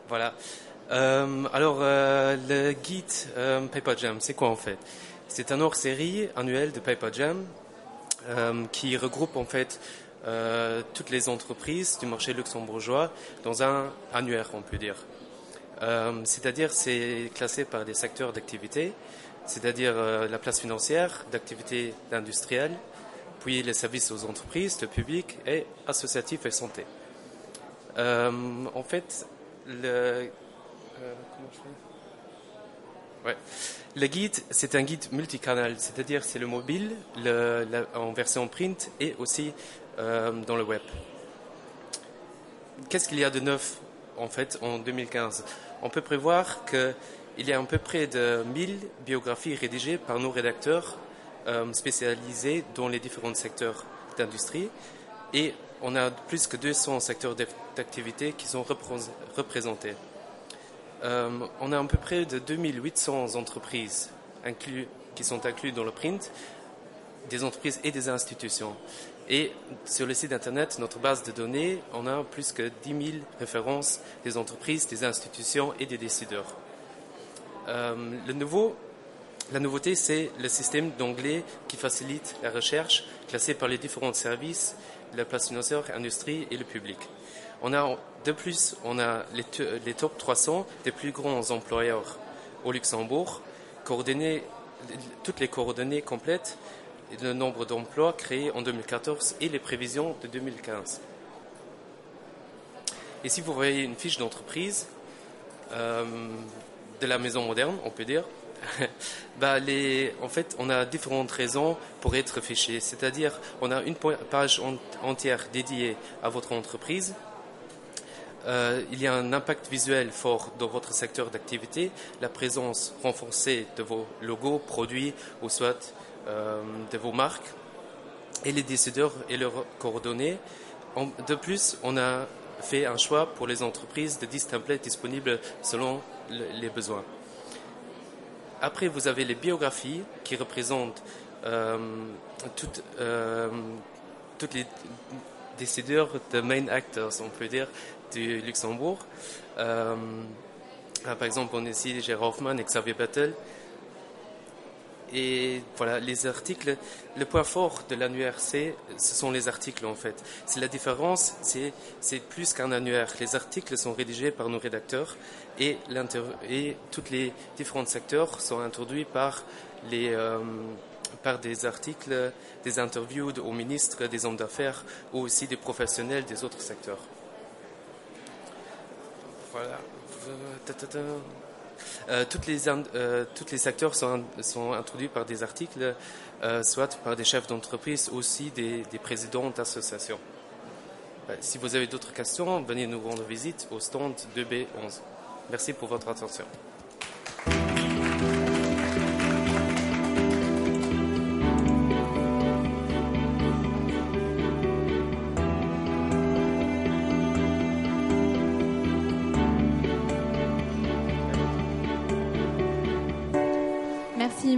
Voilà. Le guide Paper Jam, c'est quoi en fait? C'est un hors-série annuel de Paper Jam qui regroupe en fait toutes les entreprises du marché luxembourgeois dans un annuaire, on peut dire. C'est-à-dire, c'est classé par des secteurs d'activité, c'est-à-dire la place financière, d'activité industrielle, puis les services aux entreprises, le public et associatif et santé. En fait, comment je fais? Ouais. Le guide, c'est un guide multicanal, c'est-à-dire c'est le mobile, en version print et aussi dans le web. Qu'est-ce qu'il y a de neuf en fait en 2015? On peut prévoir qu'il y a à peu près de 1000 biographies rédigées par nos rédacteurs spécialisés dans les différents secteurs d'industrie et on a plus que 200 secteurs d'activité qui sont représentés. On a à peu près de 2800 entreprises qui sont incluses dans le print, des entreprises et des institutions. Et sur le site internet, notre base de données, on a plus que 10 000 références des entreprises, des institutions et des décideurs. La nouveauté, c'est le système d'onglet qui facilite la recherche, classé par les différents services, la place financière, l'industrie et le public. De plus, on a les top 300 des plus grands employeurs au Luxembourg, toutes les coordonnées complètes, le nombre d'emplois créés en 2014 et les prévisions de 2015. Ici, vous voyez une fiche d'entreprise de la maison moderne, on peut dire. En fait, on a différentes raisons pour être fiché. C'est-à-dire, on a une page entière dédiée à votre entreprise. Il y a un impact visuel fort dans votre secteur d'activité, la présence renforcée de vos logos, produits ou soit de vos marques et les décideurs et leurs coordonnées. De plus, on a fait un choix pour les entreprises de 10 templates disponibles selon les besoins. Après, vous avez les biographies qui représentent toutes les décideurs de main actors, on peut dire, du Luxembourg. Par exemple, on a ici Gérard Hoffmann et Xavier Bettel. Et voilà, les articles, le point fort de l'annuaire, ce sont les articles en fait. C'est la différence, c'est plus qu'un annuaire. Les articles sont rédigés par nos rédacteurs et tous les différents secteurs sont introduits par des articles, des interviews aux ministres, des hommes d'affaires ou aussi des professionnels des autres secteurs. Voilà. Tous les secteurs sont introduits par des articles, soit par des chefs d'entreprise, aussi des présidents d'associations. Si vous avez d'autres questions, venez nous rendre visite au stand 2B11. Merci pour votre attention. Merci.